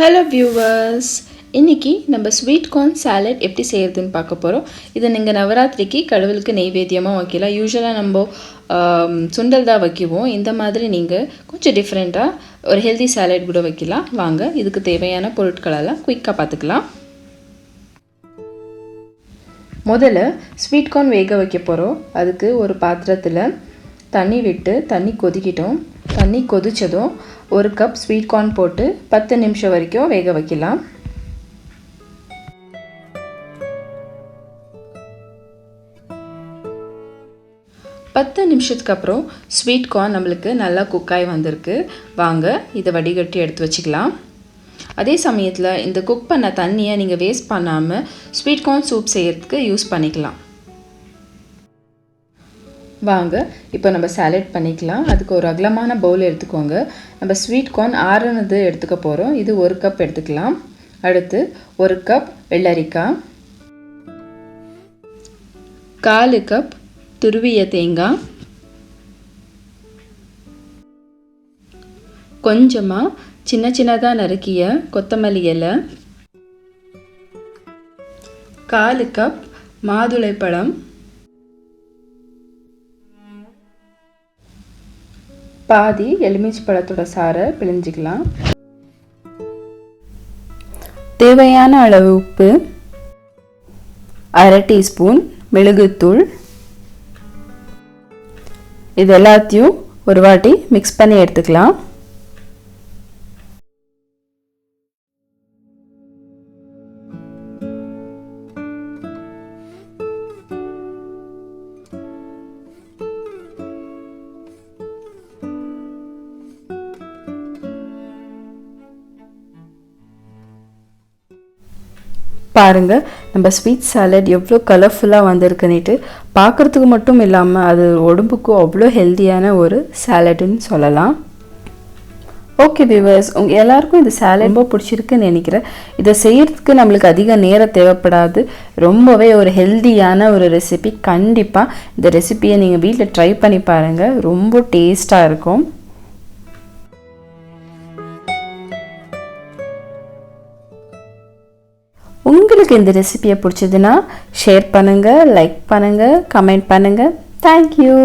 Hello viewers, இன்னைக்கு நம்ம sweet corn salad எப்படி செய்யறதுன்னு பார்க்க போறோம். இது நீங்க நவராத்திரிக்கு கடவுளுக்கு நைவேத்தியமா வைக்கலாம். யூசுவலா நம்ம சுண்டல் தான் வைக்குவோம். இந்த மாதிரி நீங்க கொஞ்சம் டிஃபரெண்டா ஒரு ஹெல்தி சாலட் கூட வைக்கலாம். வாங்க இதுக்கு தேவையான பொருட்கள் எல்லாம் குயிக்கா பார்த்துக்கலாம். முதல்ல ஸ்வீட் கார்ன் வேக வைக்க போறோம். அதுக்கு ஒரு பாத்திரத்துல தண்ணி விட்டு தண்ணி கொதிக்கிட்டோம். தண்ணி கொதிச்சதும் ஒரு கப் ஸ்வீட் கார்ன் போட்டு 10 நிமிஷம் வரைக்கும் வேக வைக்கலாம். பத்து நிமிஷத்துக்கு அப்புறம் ஸ்வீட் கார்ன் நம்மளுக்கு நல்லா குக்காய் வந்திருக்கு. வாங்க இதை வடிகட்டி எடுத்து வச்சுக்கலாம். அதே சமயத்தில் இந்த குக் பண்ண தண்ணியை நீங்கள் வேஸ்ட் பண்ணாமல் ஸ்வீட் கார்ன் சூப் செய்யறதுக்கு யூஸ் பண்ணிக்கலாம். வாங்க இப்போ நம்ம சாலட் பண்ணிக்கலாம். அதுக்கு ஒரு அகலமான பவுல் எடுத்துக்கோங்க. நம்ம ஸ்வீட் கார்ன் ஆறுனது எடுத்துக்க போகிறோம். இது ஒரு கப் எடுத்துக்கலாம். அடுத்து ஒரு கப் வெள்ளரிக்காய், 1/4 கப் துருவிய தேங்காய், கொஞ்சமாக சின்ன சின்னதாக நறுக்கிய கொத்தமல்லி இலை, 1/4 கப் மாதுளைப்பழம், பாதி எலுமிச்சை பழத்தோட சாறை பிழிஞ்சிக்கலாம். தேவையான அளவு உப்பு, 1/2 டீஸ்பூன் மிளகுத்தூள். இது எல்லாத்தையும் ஒரு வாட்டி மிக்ஸ் பண்ணி எடுத்துக்கலாம். பாருங்க நம்ம ஸ்வீட் சாலட் எவ்வளோ கலர்ஃபுல்லாக வந்திருக்குன்னுட்டு. பார்க்குறதுக்கு மட்டும் இல்லாமல் அது உடம்புக்கும் அவ்வளோ ஹெல்த்தியான ஒரு சாலட்னு சொல்லலாம். ஓகே வியூவர்ஸ், உங்கள் எல்லாருக்கும் இந்த சாலட் ரொம்ப பிடிச்சிருக்குன்னு நினைக்கிறேன். இதை செய்யறதுக்கு நம்மளுக்கு அதிக நேரம் தேவைப்படாது. ரொம்பவே ஒரு ஹெல்த்தியான ஒரு ரெசிபி. கண்டிப்பாக இந்த ரெசிபியை நீங்கள் வீட்டில் ட்ரை பண்ணி பாருங்கள். ரொம்ப டேஸ்ட்டாக இருக்கும். உங்களுக்கு இந்த ரெசிபியை பிடிச்சதுன்னா ஷேர் பண்ணுங்கள், லைக் பண்ணுங்கள், கமெண்ட் பண்ணுங்கள். தேங்க்யூ.